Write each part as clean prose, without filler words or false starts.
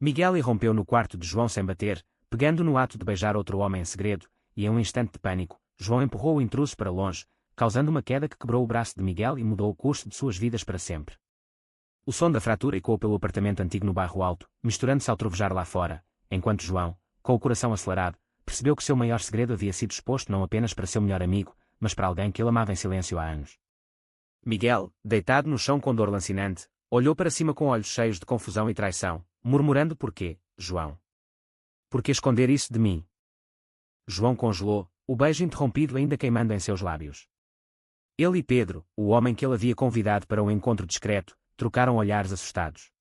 Miguel irrompeu no quarto de João sem bater, pegando no ato de beijar outro homem em segredo, e em um instante de pânico, João empurrou o intruso para longe, causando uma queda que quebrou o braço de Miguel e mudou o curso de suas vidas para sempre. O som da fratura ecoou pelo apartamento antigo no bairro Alto, misturando-se ao trovejar lá fora, enquanto João, com o coração acelerado, percebeu que seu maior segredo havia sido exposto não apenas para seu melhor amigo, mas para alguém que ele amava em silêncio há anos. Miguel, deitado no chão com dor lancinante, olhou para cima com olhos cheios de confusão e traição, murmurando: "Por quê, João? Por que esconder isso de mim?" João congelou, o beijo interrompido ainda queimando em seus lábios. Ele e Pedro, o homem que ele havia convidado para um encontro discreto, trocaram olhares assustados.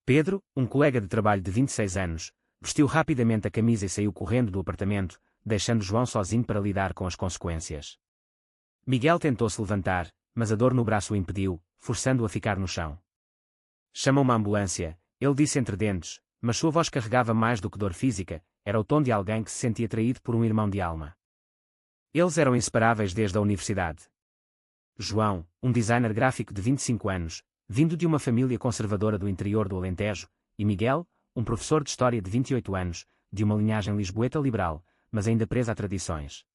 Pedro, um colega de trabalho de 26 anos, vestiu rapidamente a camisa e saiu correndo do apartamento, deixando João sozinho para lidar com as consequências. Miguel tentou se levantar, mas a dor no braço o impediu, forçando-o a ficar no chão. "Chama uma ambulância", ele disse entre dentes, mas sua voz carregava mais do que dor física, era o tom de alguém que se sentia traído por um irmão de alma. Eles eram inseparáveis desde a universidade. João, um designer gráfico de 25 anos, vindo de uma família conservadora do interior do Alentejo, e Miguel, um professor de história de 28 anos, de uma linhagem lisboeta liberal, mas ainda presa a tradições.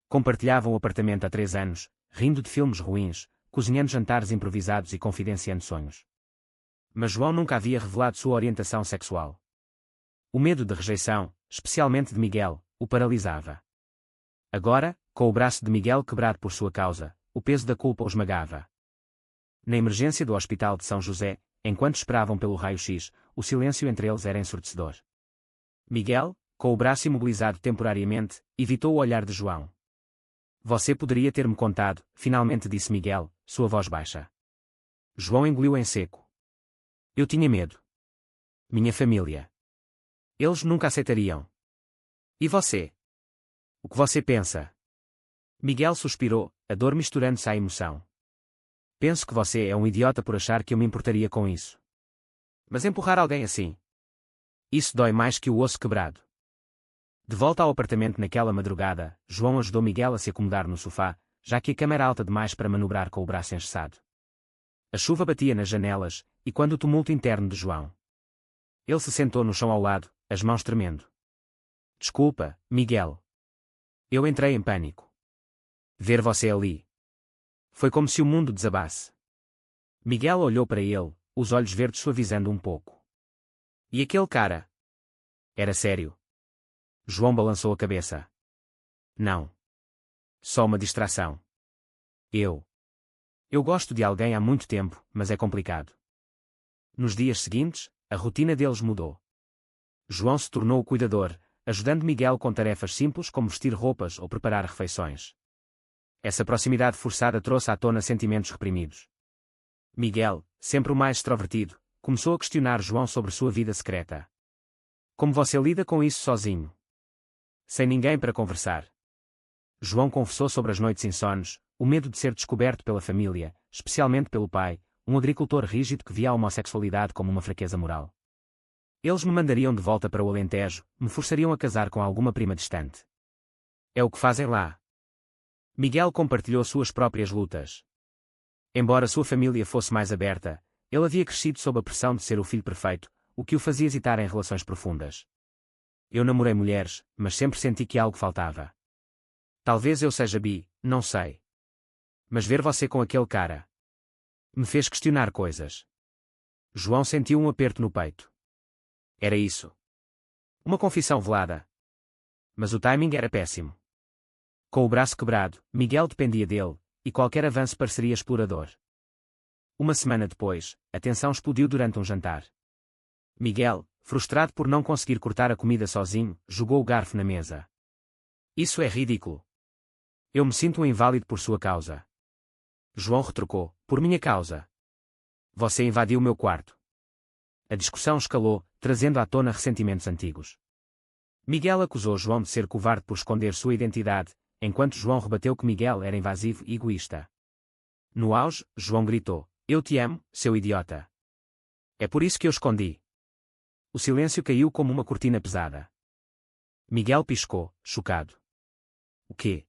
Compartilhavam o apartamento há 3 anos, rindo de filmes ruins, cozinhando jantares improvisados e confidenciando sonhos. Mas João nunca havia revelado sua orientação sexual. O medo de rejeição, especialmente de Miguel, o paralisava. Agora, com o braço de Miguel quebrado por sua causa, o peso da culpa o esmagava. Na emergência do Hospital de São José, enquanto esperavam pelo raio-x, o silêncio entre eles era ensurdecedor. Miguel, com o braço imobilizado temporariamente, evitou o olhar de João. "Você poderia ter-me contado", finalmente disse Miguel, sua voz baixa. João engoliu em seco. "Eu tinha medo. Minha família. Eles nunca aceitariam. E você? O que você pensa?" Miguel suspirou, a dor misturando-se à emoção. "Penso que você é um idiota por achar que eu me importaria com isso. Mas empurrar alguém assim? Isso dói mais que o osso quebrado." De volta ao apartamento naquela madrugada, João ajudou Miguel a se acomodar no sofá, já que a cama era alta demais para manobrar com o braço engessado. A chuva batia nas janelas, e quando o tumulto interno de João. Ele se sentou no chão ao lado, as mãos tremendo. "Desculpa, Miguel. Eu entrei em pânico. Ver você ali. Foi como se o mundo desabasse." Miguel olhou para ele, os olhos verdes suavizando um pouco. "E aquele cara? Era sério?" João balançou a cabeça. "Não. Só uma distração. Eu gosto de alguém há muito tempo, mas é complicado." Nos dias seguintes, a rotina deles mudou. João se tornou o cuidador, ajudando Miguel com tarefas simples como vestir roupas ou preparar refeições. Essa proximidade forçada trouxe à tona sentimentos reprimidos. Miguel, sempre o mais extrovertido, começou a questionar João sobre sua vida secreta. "Como você lida com isso sozinho? Sem ninguém para conversar?" João confessou sobre as noites insones, o medo de ser descoberto pela família, especialmente pelo pai, um agricultor rígido que via a homossexualidade como uma fraqueza moral. "Eles me mandariam de volta para o Alentejo, me forçariam a casar com alguma prima distante. É o que fazem lá." Miguel compartilhou suas próprias lutas. Embora sua família fosse mais aberta, ele havia crescido sob a pressão de ser o filho perfeito, o que o fazia hesitar em relações profundas. "Eu namorei mulheres, mas sempre senti que algo faltava. Talvez eu seja bi, não sei. Mas ver você com aquele cara me fez questionar coisas." João sentiu um aperto no peito. Era isso. Uma confissão velada. Mas o timing era péssimo. Com o braço quebrado, Miguel dependia dele, e qualquer avanço pareceria explorador. Uma semana depois, a tensão explodiu durante um jantar. Miguel, frustrado por não conseguir cortar a comida sozinho, jogou o garfo na mesa. "Isso é ridículo. Eu me sinto um inválido por sua causa." João retrucou: "Por minha causa. Você invadiu o meu quarto." A discussão escalou, trazendo à tona ressentimentos antigos. Miguel acusou João de ser covarde por esconder sua identidade, enquanto João rebateu que Miguel era invasivo e egoísta. No auge, João gritou: "Eu te amo, seu idiota. É por isso que eu escondi." O silêncio caiu como uma cortina pesada. Miguel piscou, chocado. "O quê?"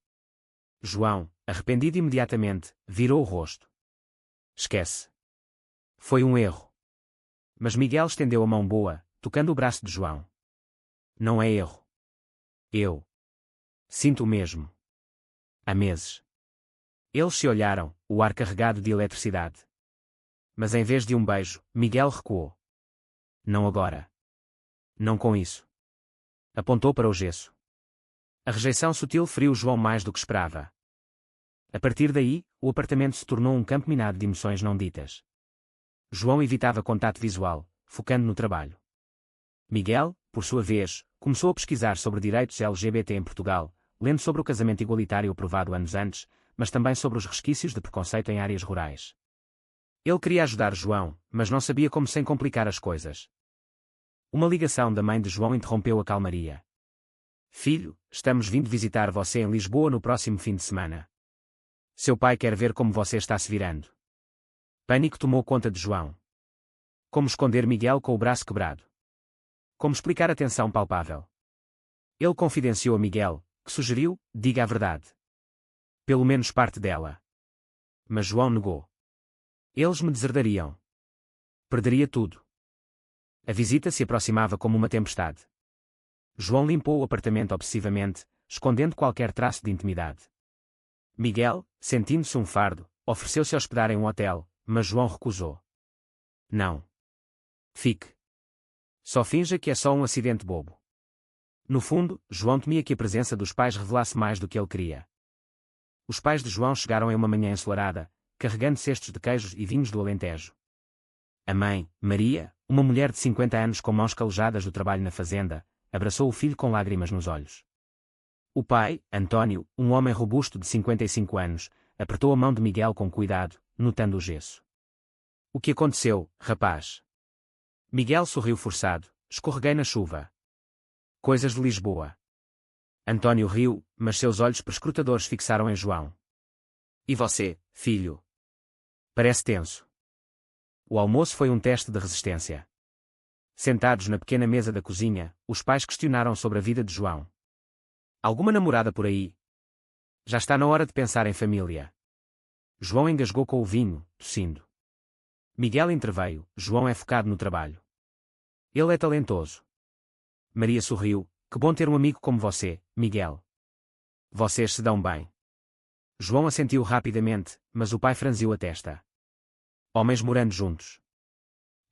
João, arrependido imediatamente, virou o rosto. "Esquece. Foi um erro." Mas Miguel estendeu a mão boa, tocando o braço de João. Não é erro. Eu sinto o mesmo. Há meses. Eles se olharam, o ar carregado de eletricidade. Mas em vez de um beijo, Miguel recuou. Não agora. Não com isso. Apontou para o gesso. A rejeição sutil feriu João mais do que esperava. A partir daí, o apartamento se tornou um campo minado de emoções não ditas. João evitava contato visual, focando no trabalho. Miguel, por sua vez, começou a pesquisar sobre direitos LGBT em Portugal, lendo sobre o casamento igualitário aprovado anos antes, mas também sobre os resquícios de preconceito em áreas rurais. Ele queria ajudar João, mas não sabia como sem complicar as coisas. Uma ligação da mãe de João interrompeu a calmaria. Filho, estamos vindo visitar você em Lisboa no próximo fim de semana. Seu pai quer ver como você está se virando. Pânico tomou conta de João. Como esconder Miguel com o braço quebrado? Como explicar a tensão palpável? Ele confidenciou a Miguel, que sugeriu, diga a verdade. Pelo menos parte dela. Mas João negou. Eles me deserdariam. Perderia tudo. A visita se aproximava como uma tempestade. João limpou o apartamento obsessivamente, escondendo qualquer traço de intimidade. Miguel, sentindo-se um fardo, ofereceu-se a hospedar em um hotel, mas João recusou. Não. Fique. Só finja que é só um acidente bobo. No fundo, João temia que a presença dos pais revelasse mais do que ele queria. Os pais de João chegaram em uma manhã ensolarada, carregando cestos de queijos e vinhos do Alentejo. A mãe, Maria, uma mulher de 50 anos com mãos calejadas do trabalho na fazenda, abraçou o filho com lágrimas nos olhos. O pai, António, um homem robusto de 55 anos, apertou a mão de Miguel com cuidado, notando o gesso. O que aconteceu, rapaz? Miguel sorriu forçado. Escorreguei na chuva. Coisas de Lisboa. António riu, mas seus olhos perscrutadores fixaram em João. E você, filho? Parece tenso. O almoço foi um teste de resistência. Sentados na pequena mesa da cozinha, os pais questionaram sobre a vida de João. Alguma namorada por aí? Já está na hora de pensar em família. João engasgou com o vinho, tossindo. Miguel interveio. João é focado no trabalho. Ele é talentoso. Maria sorriu. Que bom ter um amigo como você, Miguel. Vocês se dão bem. João assentiu rapidamente, mas o pai franziu a testa. Homens morando juntos.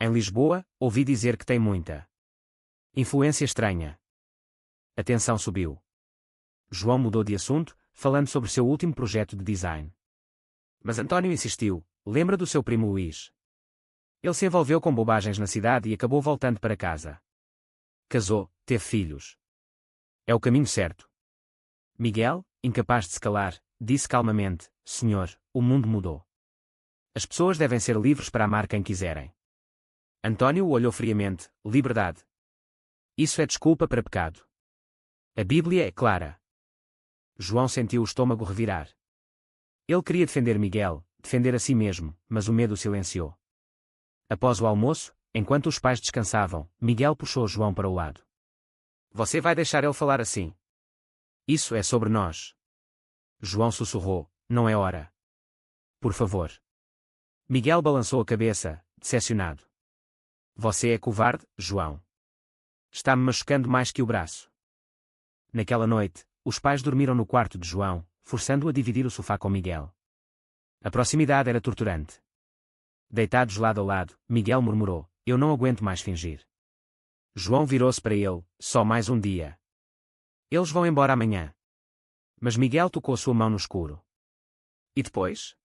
Em Lisboa, ouvi dizer que tem muita influência estranha. A tensão subiu. João mudou de assunto, falando sobre seu último projeto de design. Mas António insistiu. Lembra do seu primo Luís? Ele se envolveu com bobagens na cidade e acabou voltando para casa. Casou, teve filhos. É o caminho certo. Miguel, incapaz de se calar, disse calmamente: Senhor, o mundo mudou. As pessoas devem ser livres para amar quem quiserem. António o olhou friamente: liberdade. Isso é desculpa para pecado. A Bíblia é clara. João sentiu o estômago revirar. Ele queria defender Miguel, defender a si mesmo, mas o medo o silenciou. Após o almoço, enquanto os pais descansavam, Miguel puxou João para o lado. Você vai deixar ele falar assim? Isso é sobre nós. João sussurrou: não é hora. Por favor. Miguel balançou a cabeça, decepcionado. Você é covarde, João. Está-me machucando mais que o braço. Naquela noite, os pais dormiram no quarto de João, forçando-o a dividir o sofá com Miguel. A proximidade era torturante. Deitados lado a lado, Miguel murmurou: eu não aguento mais fingir. João virou-se para ele: só mais um dia. Eles vão embora amanhã. Mas Miguel tocou sua mão no escuro. E depois?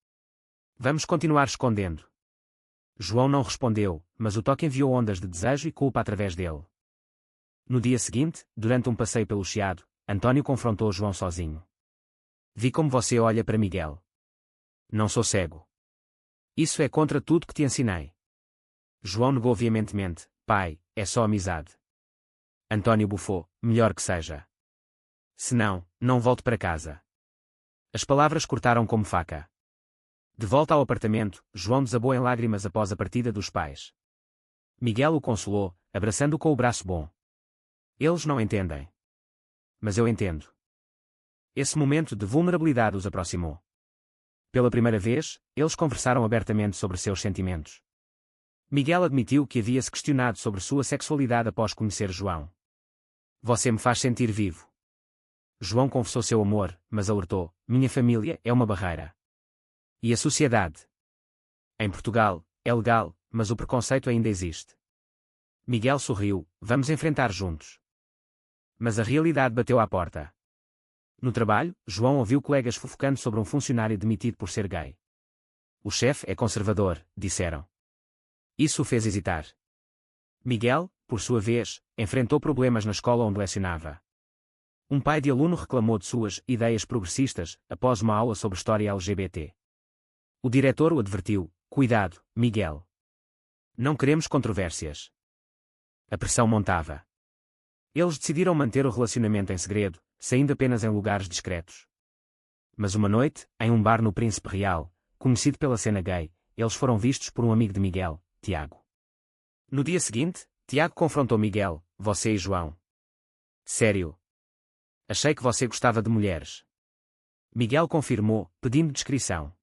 Vamos continuar escondendo. João não respondeu, mas o toque enviou ondas de desejo e culpa através dele. No dia seguinte, durante um passeio pelo Chiado, António confrontou João sozinho. Vi como você olha para Miguel. Não sou cego. Isso é contra tudo que te ensinei. João negou veementemente: pai, é só amizade. António bufou: melhor que seja. Se não, não volto para casa. As palavras cortaram como faca. De volta ao apartamento, João desabou em lágrimas após a partida dos pais. Miguel o consolou, abraçando-o com o braço bom. Eles não entendem. Mas eu entendo. Esse momento de vulnerabilidade os aproximou. Pela primeira vez, eles conversaram abertamente sobre seus sentimentos. Miguel admitiu que havia se questionado sobre sua sexualidade após conhecer João. Você me faz sentir vivo. João confessou seu amor, mas alertou: minha família é uma barreira. E a sociedade? Em Portugal, é legal, mas o preconceito ainda existe. Miguel sorriu: vamos enfrentar juntos. Mas a realidade bateu à porta. No trabalho, João ouviu colegas fofocando sobre um funcionário demitido por ser gay. O chefe é conservador, disseram. Isso o fez hesitar. Miguel, por sua vez, enfrentou problemas na escola onde lecionava. Um pai de aluno reclamou de suas ideias progressistas após uma aula sobre história LGBT. O diretor o advertiu: cuidado, Miguel. Não queremos controvérsias. A pressão montava. Eles decidiram manter o relacionamento em segredo, saindo apenas em lugares discretos. Mas uma noite, em um bar no Príncipe Real, conhecido pela cena gay, eles foram vistos por um amigo de Miguel, Tiago. No dia seguinte, Tiago confrontou Miguel: você e João. Sério? Achei que você gostava de mulheres. Miguel confirmou, pedindo descrição.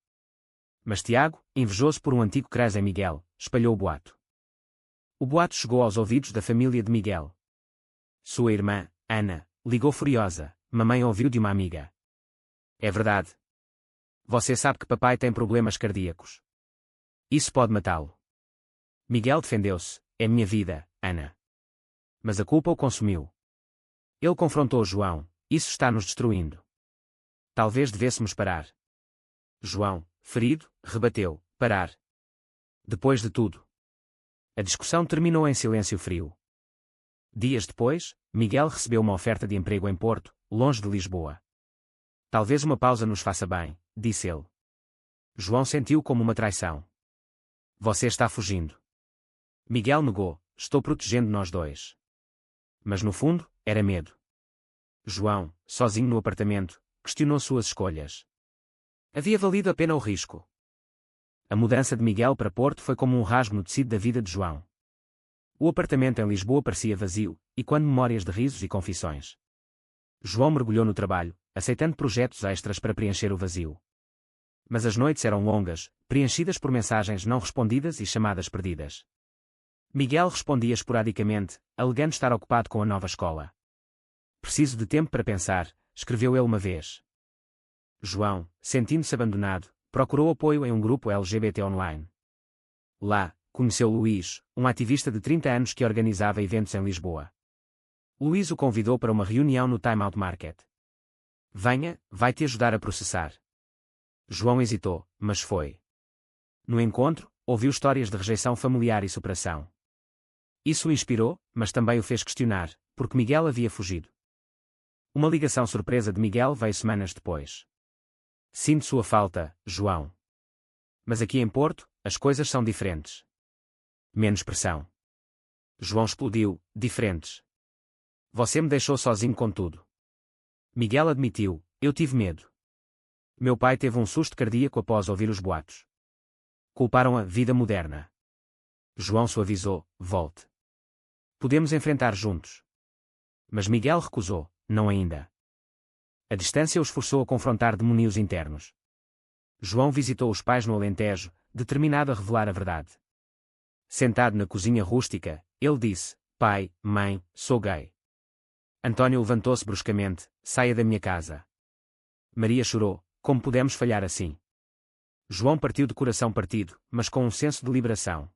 Mas Tiago, invejoso por um antigo crush em Miguel, espalhou o boato. O boato chegou aos ouvidos da família de Miguel. Sua irmã, Ana, ligou furiosa: mamãe ouviu de uma amiga. É verdade. Você sabe que papai tem problemas cardíacos. Isso pode matá-lo. Miguel defendeu-se: é minha vida, Ana. Mas a culpa o consumiu. Ele confrontou João: isso está nos destruindo. Talvez devêssemos parar. João, ferido, rebateu: parar. Depois de tudo. A discussão terminou em silêncio frio. Dias depois, Miguel recebeu uma oferta de emprego em Porto, longe de Lisboa. Talvez uma pausa nos faça bem, disse ele. João sentiu como uma traição. Você está fugindo. Miguel negou: estou protegendo nós dois. Mas no fundo, era medo. João, sozinho no apartamento, questionou suas escolhas. Havia valido a pena o risco? A mudança de Miguel para Porto foi como um rasgo no tecido da vida de João. O apartamento em Lisboa parecia vazio, e quando memórias de risos e confissões. João mergulhou no trabalho, aceitando projetos extras para preencher o vazio. Mas as noites eram longas, preenchidas por mensagens não respondidas e chamadas perdidas. Miguel respondia esporadicamente, alegando estar ocupado com a nova escola. Preciso de tempo para pensar, escreveu ele uma vez. João, sentindo-se abandonado, procurou apoio em um grupo LGBT online. Lá, conheceu Luís, um ativista de 30 anos que organizava eventos em Lisboa. Luís o convidou para uma reunião no Time Out Market. Venha, vai te ajudar a processar. João hesitou, mas foi. No encontro, ouviu histórias de rejeição familiar e superação. Isso o inspirou, mas também o fez questionar, porque Miguel havia fugido. Uma ligação surpresa de Miguel veio semanas depois. Sinto sua falta, João. Mas aqui em Porto, as coisas são diferentes. Menos pressão. João explodiu: diferentes. Você me deixou sozinho com tudo. Miguel admitiu: eu tive medo. Meu pai teve um susto cardíaco após ouvir os boatos. Culparam a vida moderna. João suavizou: volte. Podemos enfrentar juntos. Mas Miguel recusou: não ainda. A distância o esforçou a confrontar demónios internos. João visitou os pais no Alentejo, determinado a revelar a verdade. Sentado na cozinha rústica, ele disse: pai, mãe, sou gay. António levantou-se bruscamente: saia da minha casa. Maria chorou: como pudemos falhar assim? João partiu de coração partido, mas com um senso de liberação.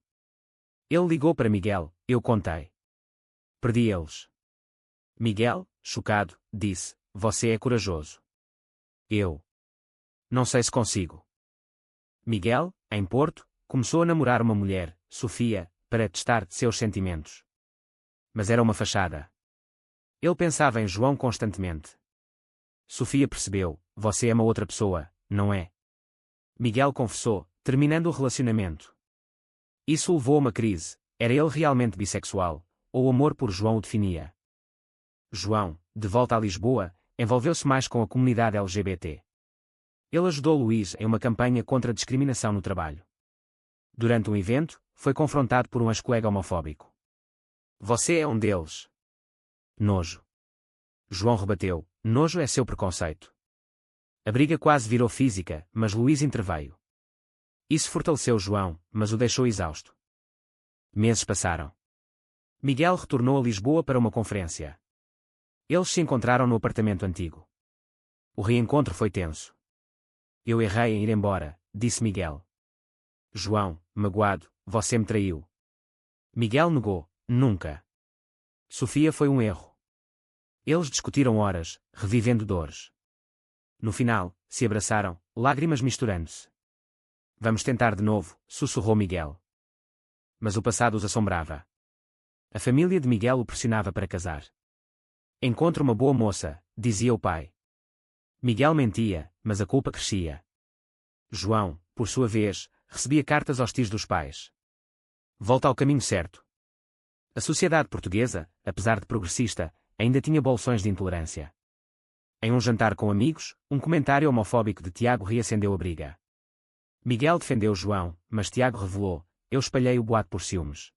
Ele ligou para Miguel: eu contei. Perdi eles. Miguel, chocado, disse: você é corajoso. Eu. Não sei se consigo. Miguel, em Porto, começou a namorar uma mulher, Sofia, para testar seus sentimentos. Mas era uma fachada. Ele pensava em João constantemente. Sofia percebeu: você ama outra pessoa, não é? Miguel confessou, terminando o relacionamento. Isso levou a uma crise: era ele realmente bissexual, ou o amor por João o definia? João, de volta a Lisboa, envolveu-se mais com a comunidade LGBT. Ele ajudou Luís em uma campanha contra a discriminação no trabalho. Durante um evento, foi confrontado por um ex-colega homofóbico. Você é um deles. Nojo. João rebateu: nojo é seu preconceito. A briga quase virou física, mas Luís interveio. Isso fortaleceu João, mas o deixou exausto. Meses passaram. Miguel retornou a Lisboa para uma conferência. Eles se encontraram no apartamento antigo. O reencontro foi tenso. Eu errei em ir embora, disse Miguel. João, magoado, você me traiu. Miguel negou, nunca. Sofia foi um erro. Eles discutiram horas, revivendo dores. No final, se abraçaram, lágrimas misturando-se. Vamos tentar de novo, sussurrou Miguel. Mas o passado os assombrava. A família de Miguel o pressionava para casar. Encontre uma boa moça, dizia o pai. Miguel mentia, mas a culpa crescia. João, por sua vez, recebia cartas hostis dos pais. Volta ao caminho certo. A sociedade portuguesa, apesar de progressista, ainda tinha bolsões de intolerância. Em um jantar com amigos, um comentário homofóbico de Tiago reacendeu a briga. Miguel defendeu João, mas Tiago revelou: eu espalhei o boato por ciúmes.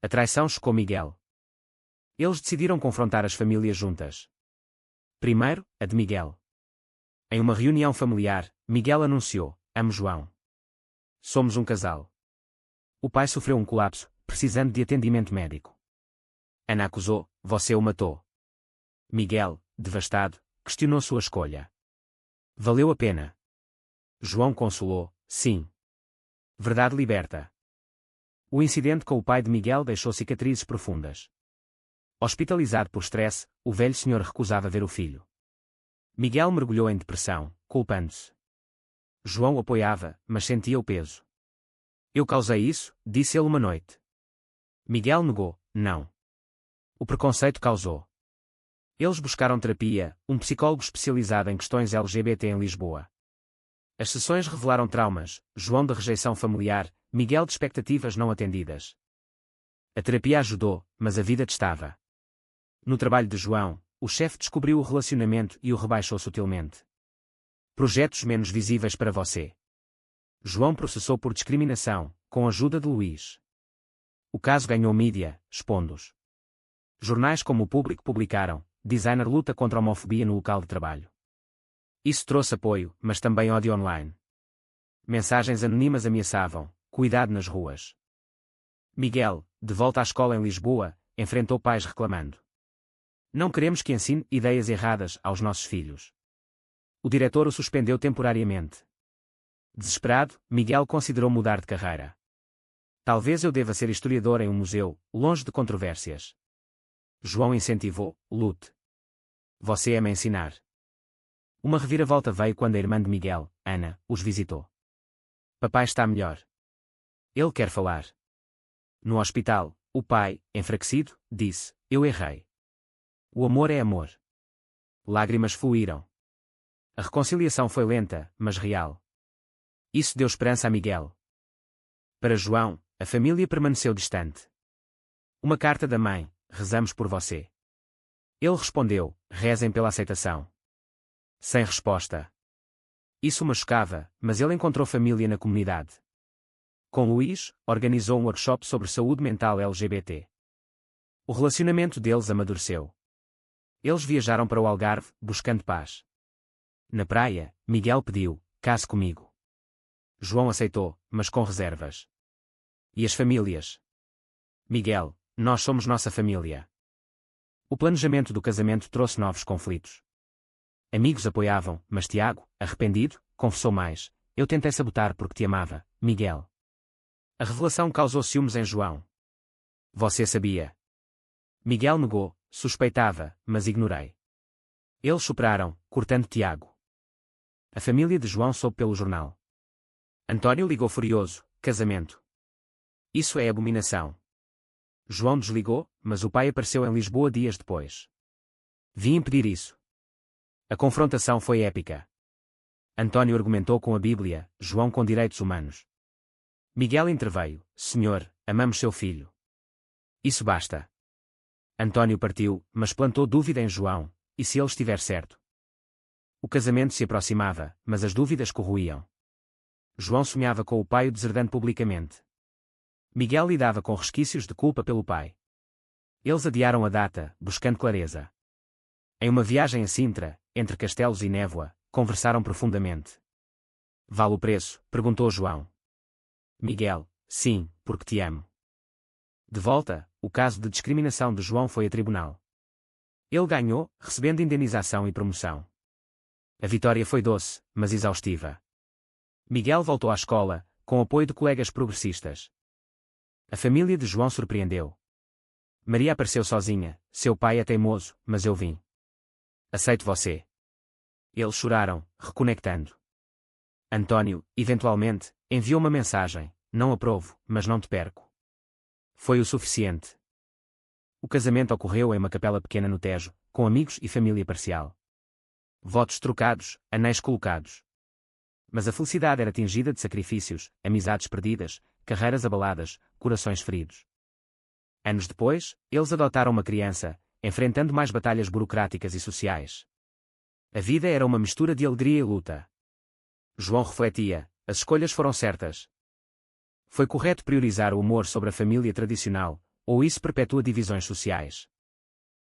A traição chocou Miguel. Eles decidiram confrontar as famílias juntas. Primeiro, a de Miguel. Em uma reunião familiar, Miguel anunciou: amo João. Somos um casal. O pai sofreu um colapso, precisando de atendimento médico. Ana acusou: você o matou. Miguel, devastado, questionou sua escolha. Valeu a pena. João consolou: sim. Verdade liberta. O incidente com o pai de Miguel deixou cicatrizes profundas. Hospitalizado por stress, o velho senhor recusava ver o filho. Miguel mergulhou em depressão, culpando-se. João o apoiava, mas sentia o peso. Eu causei isso, disse ele uma noite. Miguel negou: não. O preconceito causou. Eles buscaram terapia, um psicólogo especializado em questões LGBT em Lisboa. As sessões revelaram traumas, João de rejeição familiar, Miguel de expectativas não atendidas. A terapia ajudou, mas a vida testava. No trabalho de João, o chefe descobriu o relacionamento e o rebaixou sutilmente. Projetos menos visíveis para você. João processou por discriminação, com a ajuda de Luís. O caso ganhou mídia, expondo-os. Jornais como o Público publicaram: designer luta contra a homofobia no local de trabalho. Isso trouxe apoio, mas também ódio online. Mensagens anônimas ameaçavam: cuidado nas ruas. Miguel, de volta à escola em Lisboa, enfrentou pais reclamando: não queremos que ensine ideias erradas aos nossos filhos. O diretor o suspendeu temporariamente. Desesperado, Miguel considerou mudar de carreira. Talvez eu deva ser historiador em um museu, longe de controvérsias. João incentivou: lute. Você é me ensinar. Uma reviravolta veio quando a irmã de Miguel, Ana, os visitou. Papai está melhor. Ele quer falar. No hospital, o pai, enfraquecido, disse: eu errei. O amor é amor. Lágrimas fluíram. A reconciliação foi lenta, mas real. Isso deu esperança a Miguel. Para João, a família permaneceu distante. Uma carta da mãe: rezamos por você. Ele respondeu: rezem pela aceitação. Sem resposta. Isso machucava, mas ele encontrou família na comunidade. Com Luís, organizou um workshop sobre saúde mental LGBT. O relacionamento deles amadureceu. Eles viajaram para o Algarve, buscando paz. Na praia, Miguel pediu: case comigo. João aceitou, mas com reservas. E as famílias? Miguel: nós somos nossa família. O planejamento do casamento trouxe novos conflitos. Amigos apoiavam, mas Tiago, arrependido, confessou mais: eu tentei sabotar porque te amava, Miguel. A revelação causou ciúmes em João. Você sabia? Miguel negou: suspeitava, mas ignorei. Eles superaram, cortando Tiago. A família de João soube pelo jornal. António ligou furioso: casamento. Isso é abominação. João desligou, mas o pai apareceu em Lisboa dias depois. Vim impedir isso. A confrontação foi épica. António argumentou com a Bíblia, João com direitos humanos. Miguel interveio: Senhor, amamos seu filho. Isso basta. António partiu, mas plantou dúvida em João: e se ele estiver certo? O casamento se aproximava, mas as dúvidas corroíam. João sonhava com o pai o deserdando publicamente. Miguel lidava com resquícios de culpa pelo pai. Eles adiaram a data, buscando clareza. Em uma viagem a Sintra, entre castelos e névoa, conversaram profundamente. Vale o preço? Perguntou João. Miguel: sim, porque te amo. De volta, o caso de discriminação de João foi a tribunal. Ele ganhou, recebendo indenização e promoção. A vitória foi doce, mas exaustiva. Miguel voltou à escola, com apoio de colegas progressistas. A família de João surpreendeu. Maria apareceu sozinha, seu pai é teimoso, mas eu vim. Aceito você. Eles choraram, reconectando. Antônio, eventualmente, enviou uma mensagem: não aprovo, mas não te perco. Foi o suficiente. O casamento ocorreu em uma capela pequena no Tejo, com amigos e família parcial. Votos trocados, anéis colocados. Mas a felicidade era tingida de sacrifícios, amizades perdidas, carreiras abaladas, corações feridos. Anos depois, eles adotaram uma criança, enfrentando mais batalhas burocráticas e sociais. A vida era uma mistura de alegria e luta. João refletia: as escolhas foram certas. Foi correto priorizar o humor sobre a família tradicional, ou isso perpetua divisões sociais?